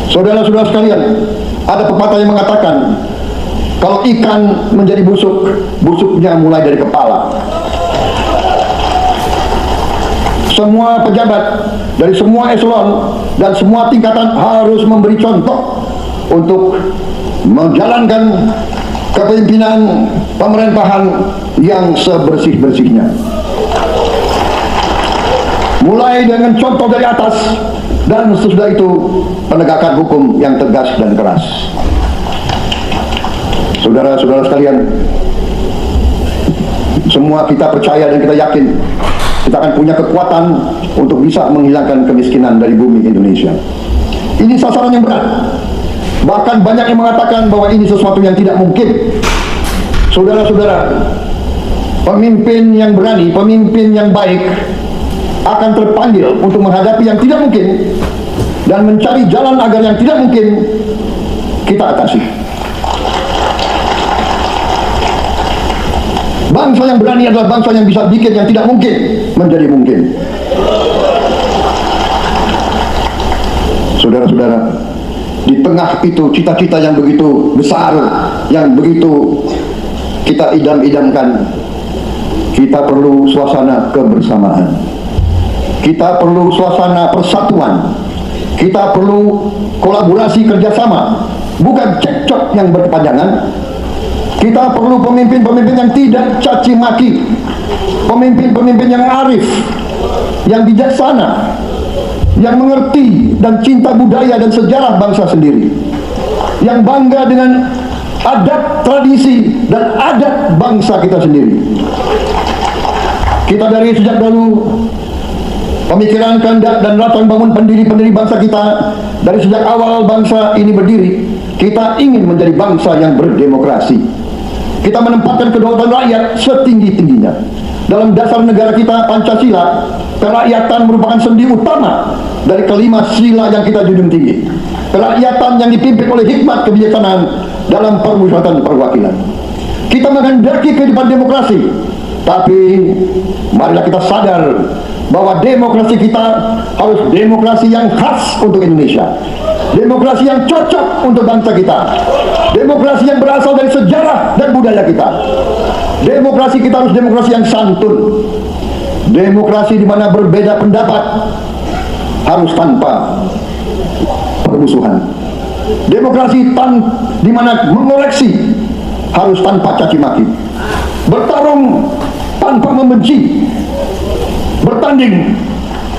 Saudara-saudara sekalian, ada pepatah yang mengatakan, kalau ikan menjadi busuk, busuknya mulai dari kepala. Semua pejabat dari semua eselon dan semua tingkatan harus memberi contoh untuk menjalankan kepemimpinan pemerintahan yang sebersih-bersihnya. Mulai dengan contoh dari atas, dan sesudah itu penegakan hukum yang tegas dan keras. Saudara-saudara sekalian, semua kita percaya dan kita yakin kita akan punya kekuatan untuk bisa menghilangkan kemiskinan dari bumi Indonesia. Ini sasaran yang berat. Bahkan banyak yang mengatakan bahwa ini sesuatu yang tidak mungkin. Saudara-saudara, pemimpin yang berani, pemimpin yang baik akan terpanggil untuk menghadapi yang tidak mungkin dan mencari jalan agar yang tidak mungkin kita atasi. Bangsa yang berani adalah bangsa yang bisa bikin yang tidak mungkin menjadi mungkin. Saudara-saudara, di tengah itu cita-cita yang begitu besar, yang begitu kita idam-idamkan, kita perlu suasana kebersamaan. Kita perlu suasana persatuan. Kita perlu kolaborasi kerjasama, bukan cekcok yang berkepanjangan. Kita perlu pemimpin-pemimpin yang tidak caci maki, pemimpin-pemimpin yang arif, yang bijaksana, yang mengerti dan cinta budaya dan sejarah bangsa sendiri, yang bangga dengan adat, tradisi, dan adat bangsa kita sendiri. Kita dari sejak dulu pemikiran, kehendak, dan latar bangun pendiri-pendiri bangsa kita, dari sejak awal bangsa ini berdiri, kita ingin menjadi bangsa yang berdemokrasi. Kita menempatkan kedaulatan rakyat setinggi-tingginya. Dalam dasar negara kita, Pancasila, kerakyatan merupakan sendi utama dari kelima sila yang kita junjung tinggi. Kerakyatan yang dipimpin oleh hikmat kebijaksanaan dalam permusyawaratan perwakilan. Kita menghendaki kehidupan demokrasi, tapi marilah kita sadar bahwa demokrasi kita harus demokrasi yang khas untuk Indonesia, demokrasi yang cocok untuk bangsa kita, demokrasi yang berasal dari sejarah dan budaya kita. Demokrasi kita harus demokrasi yang santun, demokrasi di mana berbeda pendapat harus tanpa permusuhan, demokrasi di mana mengoreksi harus tanpa caci maki, bertarung tanpa membenci, bertanding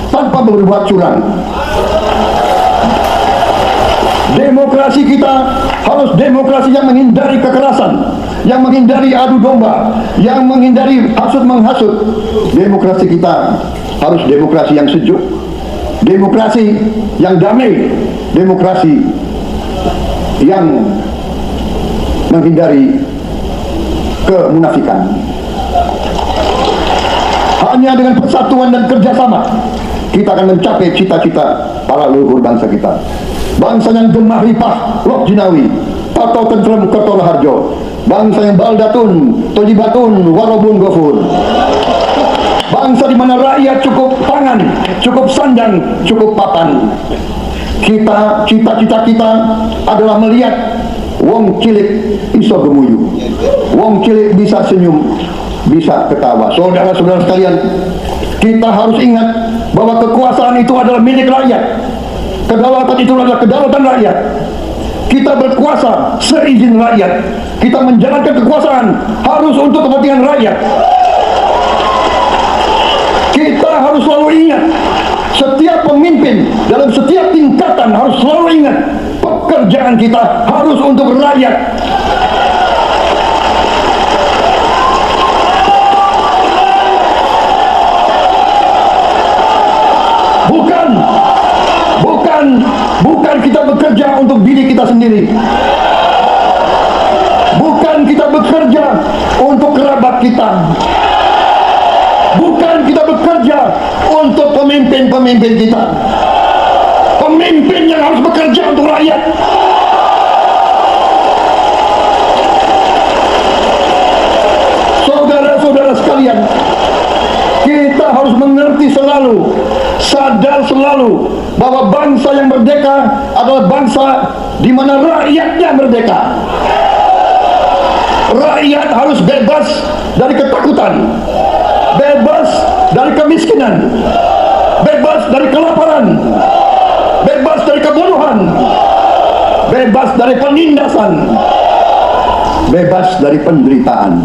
tanpa berbuat curang. Demokrasi kita harus demokrasi yang menghindari kekerasan, yang menghindari adu domba, yang menghindari hasut menghasut. Demokrasi kita harus demokrasi yang sejuk, demokrasi yang damai, demokrasi yang menghindari kemunafikan. Hanya dengan persatuan dan kerjasama kita akan mencapai cita-cita para leluhur bangsa kita. Bangsa yang gemah ripah loh jinawi, tato tentrem kerto harjo. Bangsa yang baldatun, tojibatun, warobun gofur. Bangsa di mana rakyat cukup pangan, cukup sandang, cukup papan. Cita-cita kita adalah melihat wong cilik iso gemuyu, wong cilik bisa senyum, bisa ketawa. Saudara-saudara sekalian, kita harus ingat bahwa kekuasaan itu adalah milik rakyat. Kedaulatan itu adalah kedaulatan rakyat. Kita berkuasa seizin rakyat. Kita menjalankan kekuasaan harus untuk kepentingan rakyat. Kita harus selalu ingat, setiap pemimpin dalam setiap tingkatan harus selalu ingat, pekerjaan kita harus untuk rakyat. Bukan kita bekerja untuk diri kita sendiri. Bukan kita bekerja untuk kerabat kita. Bukan kita bekerja untuk pemimpin-pemimpin kita. Pemimpin yang harus bekerja untuk rakyat. Saudara-saudara sekalian, kita kita harus mengerti selalu, sadar selalu bahwa bangsa yang merdeka adalah bangsa di mana rakyatnya merdeka. Rakyat harus bebas dari ketakutan, bebas dari kemiskinan, bebas dari kelaparan, bebas dari kebunuhan, bebas dari penindasan, bebas dari penderitaan.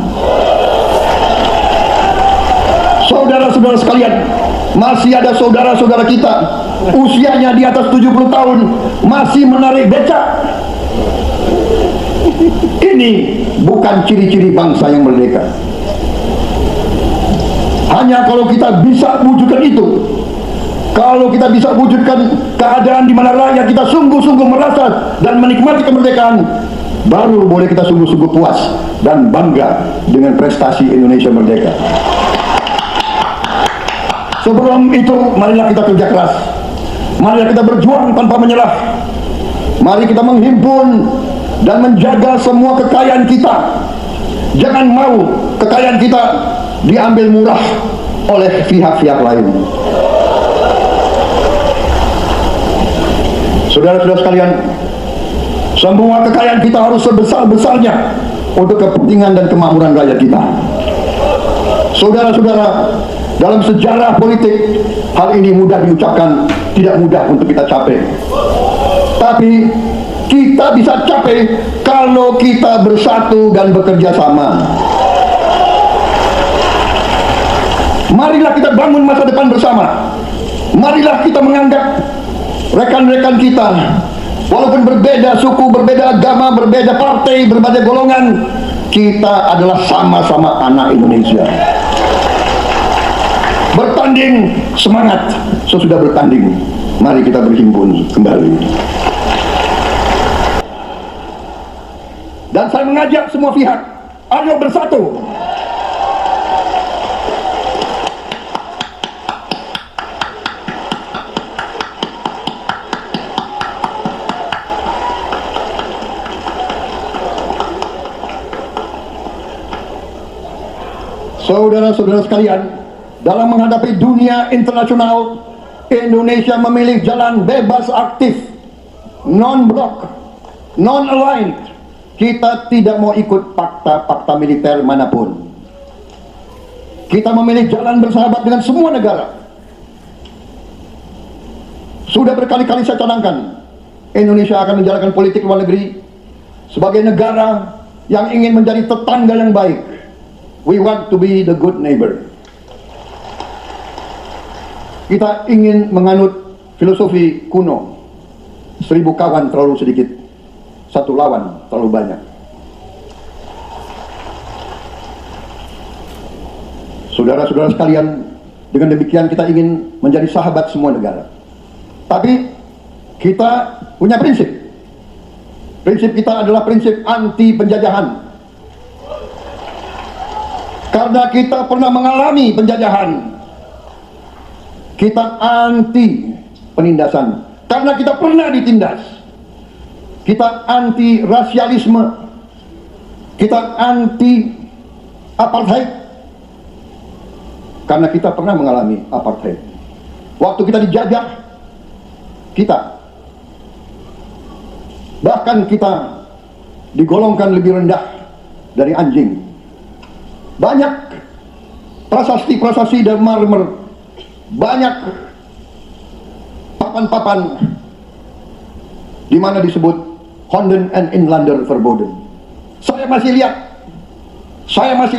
Saudara-saudara sekalian, masih ada saudara-saudara kita usianya di atas 70 tahun masih menarik becak. Ini bukan ciri-ciri bangsa yang merdeka. Hanya kalau kita bisa wujudkan itu, kalau kita bisa wujudkan keadaan di mana rakyat kita sungguh-sungguh merasa dan menikmati kemerdekaan, baru boleh kita sungguh-sungguh puas dan bangga dengan prestasi Indonesia merdeka. Sebelum itu, marilah kita kerja keras, marilah kita berjuang tanpa menyerah, mari kita menghimpun dan menjaga semua kekayaan kita. Jangan mau kekayaan kita diambil murah oleh pihak-pihak lain. Saudara-saudara sekalian, semua kekayaan kita harus sebesar-besarnya untuk kepentingan dan kemakmuran rakyat kita. Saudara-saudara, dalam sejarah politik, hal ini mudah diucapkan, tidak mudah untuk kita capai. Tapi kita bisa capai kalau kita bersatu dan bekerja sama. Marilah kita bangun masa depan bersama. Marilah kita menganggap rekan-rekan kita, walaupun berbeda suku, berbeda agama, berbeda partai, berbeda golongan, kita adalah sama-sama anak Indonesia. Bertanding, semangat. Sesudah bertanding, mari kita berhimpun kembali. Dan saya mengajak semua pihak, ayo bersatu. Saudara-saudara sekalian, dalam menghadapi dunia internasional, Indonesia memilih jalan bebas aktif, non-blok, non-aligned. Kita tidak mau ikut fakta-fakta militer manapun. Kita memilih jalan bersahabat dengan semua negara. Sudah berkali-kali saya canangkan, Indonesia akan menjalankan politik luar negeri sebagai negara yang ingin menjadi tetangga yang baik. We want to be the good neighbor. Kita ingin menganut filosofi kuno, 1000 kawan terlalu sedikit, 1 lawan terlalu banyak. Saudara-saudara sekalian, dengan demikian kita ingin menjadi sahabat semua negara. Tapi kita punya prinsip. Prinsip kita adalah prinsip anti penjajahan. Karena kita pernah mengalami penjajahan, kita anti penindasan. Karena kita pernah ditindas, kita anti rasialisme, kita anti apartheid. Karena kita pernah mengalami apartheid. Waktu kita dijajah, bahkan kita digolongkan lebih rendah dari anjing. Banyak prasasti-prasasti dan marmer, banyak papan-papan di mana disebut Honden and Inlander Verboden. Saya masih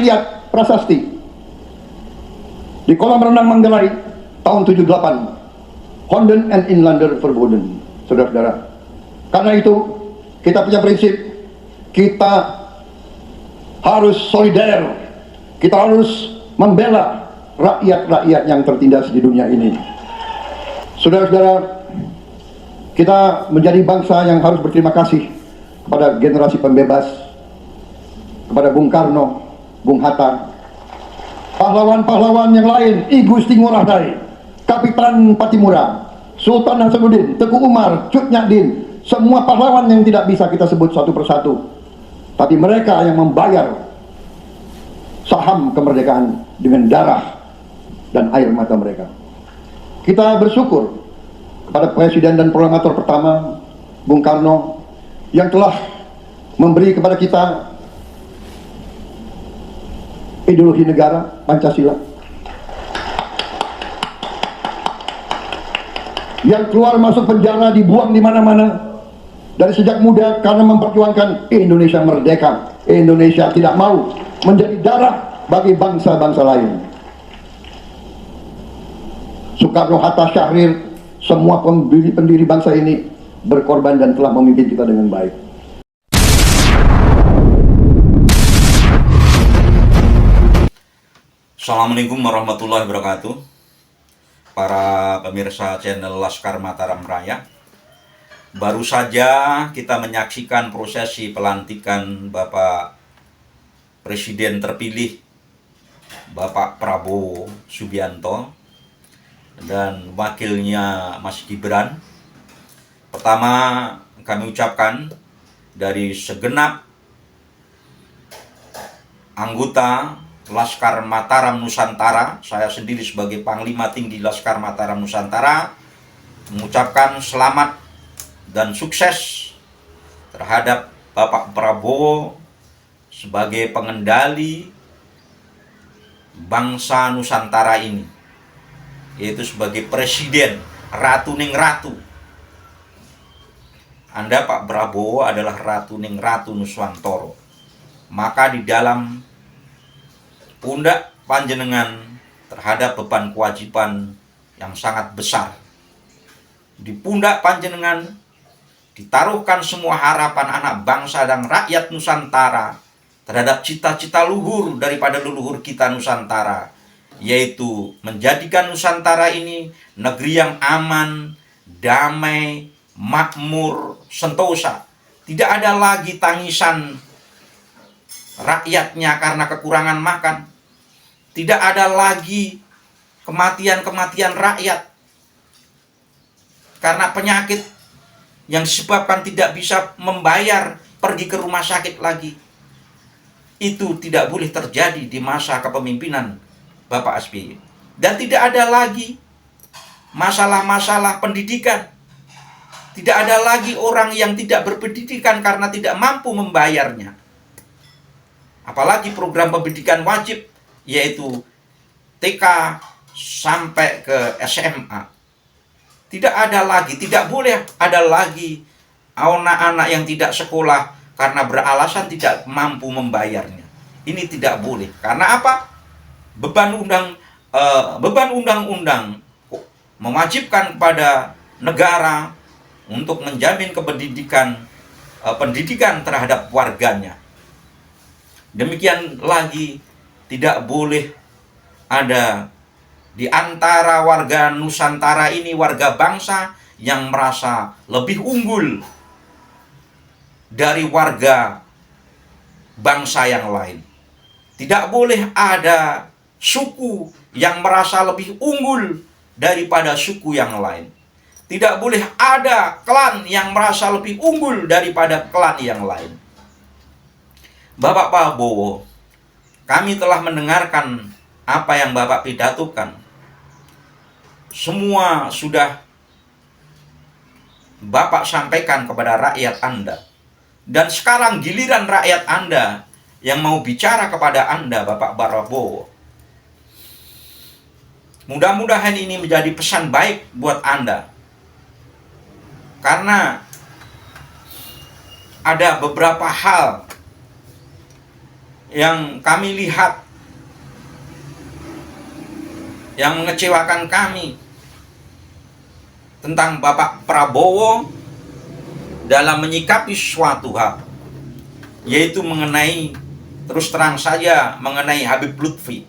lihat prasasti di kolam renang Manggarai tahun 78, Honden and Inlander Verboden. Saudara-saudara, karena itu kita punya prinsip, kita harus solider. Kita harus membela rakyat-rakyat yang tertindas di dunia ini. Saudara-saudara, kita menjadi bangsa yang harus berterima kasih kepada generasi pembebas, kepada Bung Karno, Bung Hatta, pahlawan-pahlawan yang lain, I Gusti Ngurah Rai, Kapitan Patimura, Sultan Hasanuddin, Teguh Umar, Cut Nyak-din, semua pahlawan yang tidak bisa kita sebut satu persatu. Tapi mereka yang membayar saham kemerdekaan dengan darah dan air mata mereka. Kita bersyukur kepada Presiden dan Proklamator pertama, Bung Karno, yang telah memberi kepada kita ideologi negara Pancasila, yang keluar masuk penjara, dibuang di mana-mana dari sejak muda karena memperjuangkan Indonesia merdeka. Indonesia tidak mau menjadi darah bagi bangsa-bangsa lain. Soekarno, Hatta, Syahrir, semua pendiri bangsa ini berkorban dan telah memimpin kita dengan baik. Assalamualaikum warahmatullahi wabarakatuh. Para pemirsa channel Laskar Mataram Raya, baru saja kita menyaksikan prosesi pelantikan Bapak Presiden terpilih Bapak Prabowo Subianto dan wakilnya Mas Gibran. Pertama, kami ucapkan dari segenap anggota Laskar Mataram Nusantara, saya sendiri sebagai Panglima Tinggi Laskar Mataram Nusantara, mengucapkan selamat dan sukses terhadap Bapak Prabowo sebagai pengendali bangsa Nusantara ini, yaitu sebagai Presiden Ratu Ning Ratu. Anda, Pak Prabowo, adalah Ratu Ning Ratu Nuswantoro. Maka di dalam pundak panjenengan terhadap beban kewajiban yang sangat besar. Di pundak panjenengan ditaruhkan semua harapan anak bangsa dan rakyat Nusantara terhadap cita-cita luhur daripada leluhur kita Nusantara, yaitu menjadikan Nusantara ini negeri yang aman, damai, makmur, sentosa. Tidak ada lagi tangisan rakyatnya karena kekurangan makan. Tidak ada lagi kematian-kematian rakyat karena penyakit yang disebabkan tidak bisa membayar pergi ke rumah sakit lagi. Itu tidak boleh terjadi di masa kepemimpinan Bapak SBY. Dan tidak ada lagi masalah-masalah pendidikan. Tidak ada lagi orang yang tidak berpendidikan karena tidak mampu membayarnya. Apalagi program pendidikan wajib, yaitu TK sampai ke SMA. Tidak ada lagi, tidak boleh ada lagi anak-anak yang tidak sekolah karena beralasan tidak mampu membayarnya. Ini tidak boleh. Karena apa? Beban undang-undang mewajibkan kepada negara untuk menjamin pendidikan terhadap warganya. Demikian lagi, tidak boleh ada di antara warga Nusantara ini, warga bangsa yang merasa lebih unggul dari warga bangsa yang lain. Tidak boleh ada suku yang merasa lebih unggul daripada suku yang lain. Tidak boleh ada klan yang merasa lebih unggul daripada klan yang lain. Bapak Prabowo, kami telah mendengarkan apa yang Bapak pidatokan. Semua sudah Bapak sampaikan kepada rakyat Anda. Dan sekarang giliran rakyat Anda yang mau bicara kepada Anda, Bapak Prabowo. Mudah-mudahan ini menjadi pesan baik buat Anda. Karena ada beberapa hal yang kami lihat yang mengecewakan kami tentang Bapak Prabowo dalam menyikapi suatu hal, yaitu mengenai, terus terang saja, mengenai Habib Lutfi.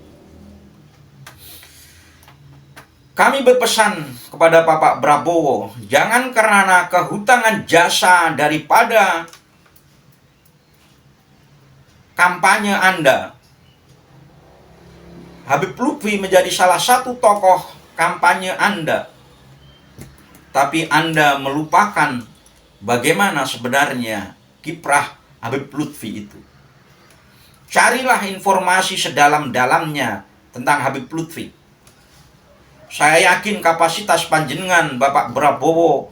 Kami berpesan kepada Bapak Prabowo, jangan karena kehutangan jasa daripada kampanye Anda, Habib Lutfi menjadi salah satu tokoh kampanye Anda, tapi Anda melupakan bagaimana sebenarnya kiprah Habib Lutfi itu. Carilah informasi sedalam-dalamnya tentang Habib Lutfi. Saya yakin kapasitas panjenengan Bapak Prabowo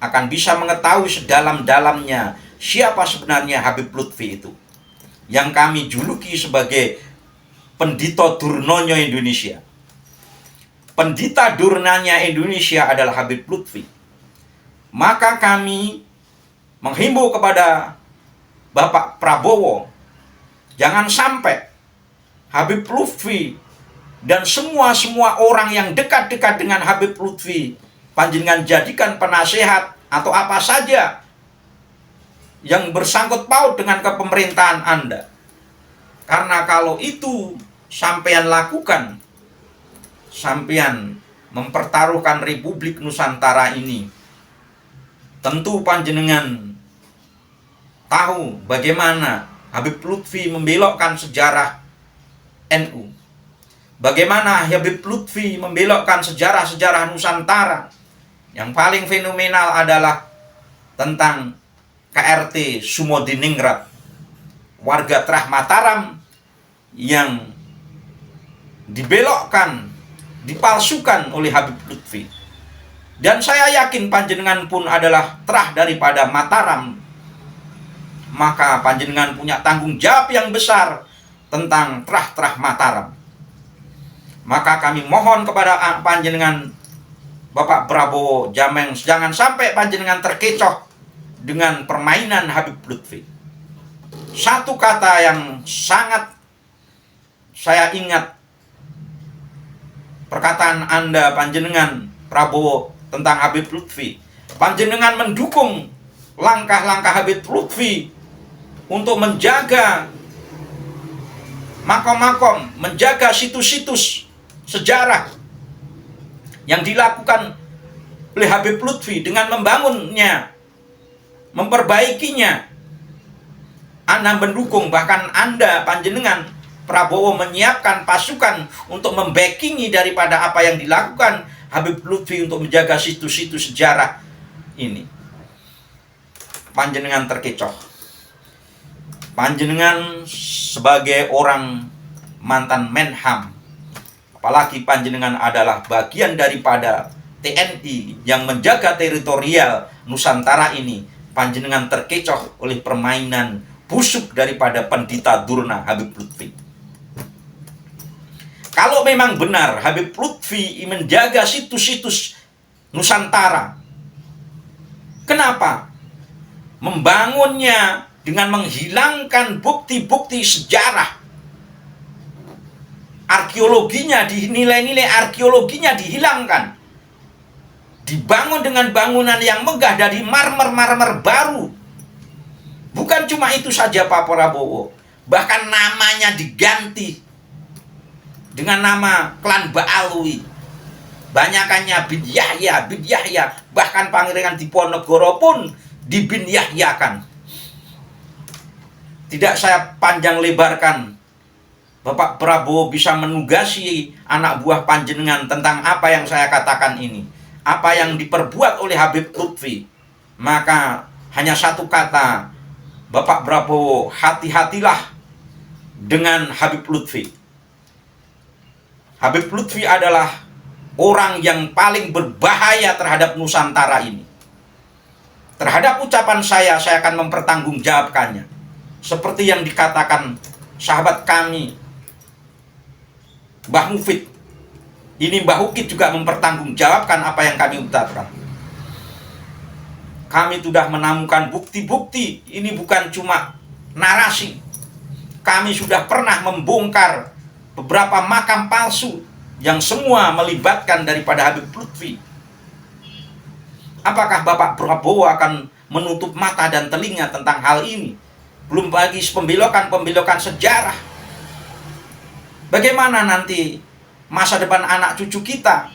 akan bisa mengetahui sedalam-dalamnya siapa sebenarnya Habib Lutfi itu, yang kami juluki sebagai Pendito Durnanya Indonesia. Pendita Durnanya Indonesia adalah Habib Lutfi. Maka kami menghimbau kepada Bapak Prabowo, jangan sampai Habib Lutfi dan semua orang yang dekat-dekat dengan Habib Lutfi panjenengan jadikan penasehat atau apa saja yang bersangkut paut dengan kepemerintahan Anda. Karena kalau itu sampean lakukan, sampean mempertaruhkan Republik Nusantara ini. Tentu panjenengan tahu bagaimana Habib Lutfi membelokkan sejarah NU. Bagaimana Habib Lutfi membelokkan sejarah-sejarah Nusantara. Yang paling fenomenal adalah tentang KRT Sumodiningrat, warga Trah Mataram yang dibelokkan, dipalsukan oleh Habib Lutfi. Dan saya yakin panjenengan pun adalah Trah daripada Mataram. Maka panjenengan punya tanggung jawab yang besar tentang Trah Mataram. Maka kami mohon kepada panjenengan Bapak Prabowo, jangan sampai panjenengan terkecoh dengan permainan Habib Lutfi. Satu kata yang sangat saya ingat, perkataan Anda panjenengan Prabowo tentang Habib Lutfi. Panjenengan mendukung langkah-langkah Habib Lutfi untuk menjaga makom-makom, menjaga situs-situs sejarah yang dilakukan oleh Habib Lutfi dengan membangunnya, memperbaikinya. Anda mendukung, bahkan Anda panjenengan Prabowo menyiapkan pasukan untuk membackingi daripada apa yang dilakukan Habib Lutfi untuk menjaga situs-situs sejarah ini. Panjenengan terkecoh. Panjenengan sebagai orang mantan Menham, apalagi panjenengan adalah bagian daripada TNI yang menjaga teritorial Nusantara ini, panjenengan terkecoh oleh permainan busuk daripada pendita durna Habib Lutfi. Kalau memang benar Habib Lutfi menjaga situs-situs Nusantara, kenapa membangunnya dengan menghilangkan bukti-bukti sejarah? Arkeologinya, nilai-nilai arkeologinya dihilangkan. Dibangun dengan bangunan yang megah dari marmer baru. Bukan cuma itu saja Pak Prabowo, bahkan namanya diganti dengan nama klan Ba'alwi. Banyakannya bin Yahya, bahkan Pangeran Diponegoro pun di bin Yahyakan. Tidak saya panjang lebarkan, Bapak Prabowo bisa menugasi anak buah panjenengan tentang apa yang saya katakan ini, apa yang diperbuat oleh Habib Lutfi. Maka hanya satu kata, Bapak Prabowo, hati-hatilah dengan Habib Lutfi. Habib Lutfi adalah orang yang paling berbahaya terhadap Nusantara ini. Terhadap ucapan saya akan mempertanggungjawabkannya. Seperti yang dikatakan sahabat kami Mbah Mufid. Ini Mbah Ukit juga mempertanggungjawabkan apa yang kami ucapkan. Kami sudah menemukan bukti-bukti. Ini bukan cuma narasi. Kami sudah pernah membongkar beberapa makam palsu yang semua melibatkan daripada Habib Lutfi. Apakah Bapak Prabowo akan menutup mata dan telinga tentang hal ini? Belum lagi pembelokan sejarah. Bagaimana nanti masa depan anak cucu kita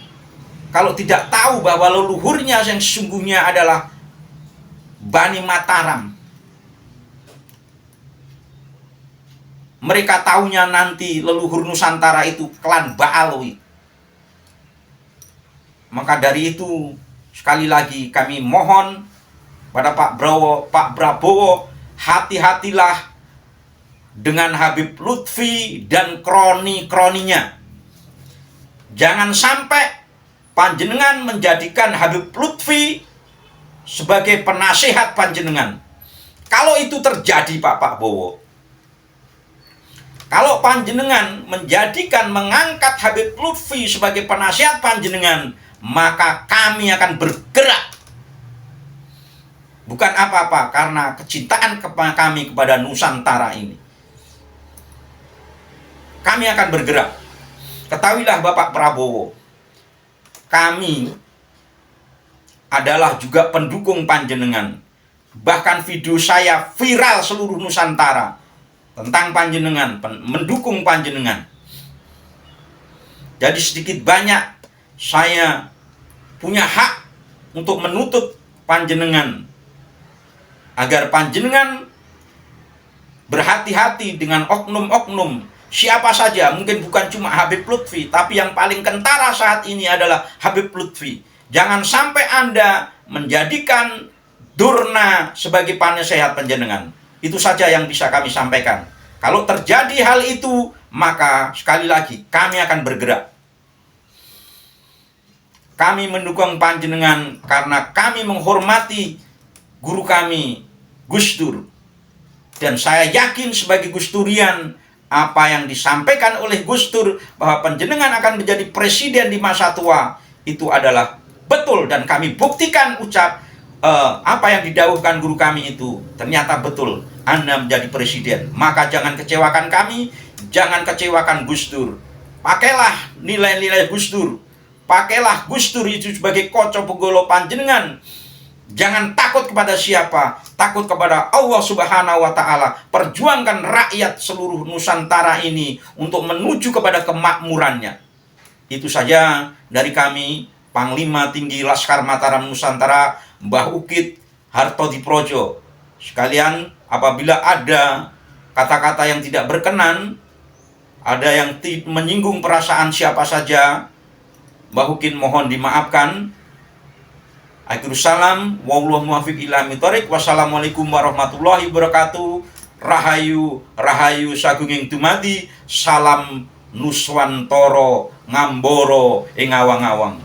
kalau tidak tahu bahwa leluhurnya yang sesungguhnya adalah Bani Mataram? Mereka tahunya nanti leluhur Nusantara itu klan Ba'alwi. Maka dari itu, sekali lagi kami mohon pada Pak Prabowo, hati-hatilah dengan Habib Lutfi dan kroni-kroninya. Jangan sampai panjenengan menjadikan Habib Lutfi sebagai penasehat panjenengan. Kalau itu terjadi Pak Bowo, kalau panjenengan mengangkat Habib Lutfi sebagai penasehat panjenengan, maka kami akan bergerak. Bukan apa-apa, karena kecintaan kami kepada Nusantara ini. Kami akan bergerak. Ketahuilah Bapak Prabowo, kami adalah juga pendukung panjenengan. Bahkan video saya viral seluruh Nusantara tentang panjenengan, mendukung panjenengan. Jadi sedikit banyak saya punya hak untuk menuntut panjenengan agar panjenengan berhati-hati dengan oknum-oknum siapa saja. Mungkin bukan cuma Habib Lutfi, tapi yang paling kentara saat ini adalah Habib Lutfi. Jangan sampai Anda menjadikan Durna sebagai penasehat panjenengan. Itu saja yang bisa kami sampaikan. Kalau terjadi hal itu, maka sekali lagi kami akan bergerak. Kami mendukung panjenengan karena kami menghormati guru kami, Gus Dur. Dan saya yakin sebagai Gus Durian, apa yang disampaikan oleh Gus Dur bahwa panjenengan akan menjadi presiden di masa tua, itu adalah betul. Dan kami buktikan apa yang didhawuhkan guru kami itu ternyata betul. Anda menjadi presiden, maka jangan kecewakan kami, jangan kecewakan Gus Dur. Pakailah nilai-nilai Gus Dur, pakailah Gus Dur itu sebagai koco pegolo panjenengan. Jangan takut kepada siapa, takut kepada Allah Subhanahu wa Ta'ala. Perjuangkan rakyat seluruh Nusantara ini untuk menuju kepada kemakmurannya. Itu saja dari kami, Panglima Tinggi Laskar Mataram Nusantara, Mbah Ukit Hartodiprojo. Sekalian, apabila ada kata-kata yang tidak berkenan, ada yang menyinggung perasaan siapa saja, Mbah Ukit mohon dimaafkan. Akhirus salam, wallahu muwaffiq ila aqwamit thoriq. Wassalamualaikum warahmatullahi wabarakatuh. Rahayu, rahayu sagunging dumadi. Salam Nuswantara ngambara ing awang-awang.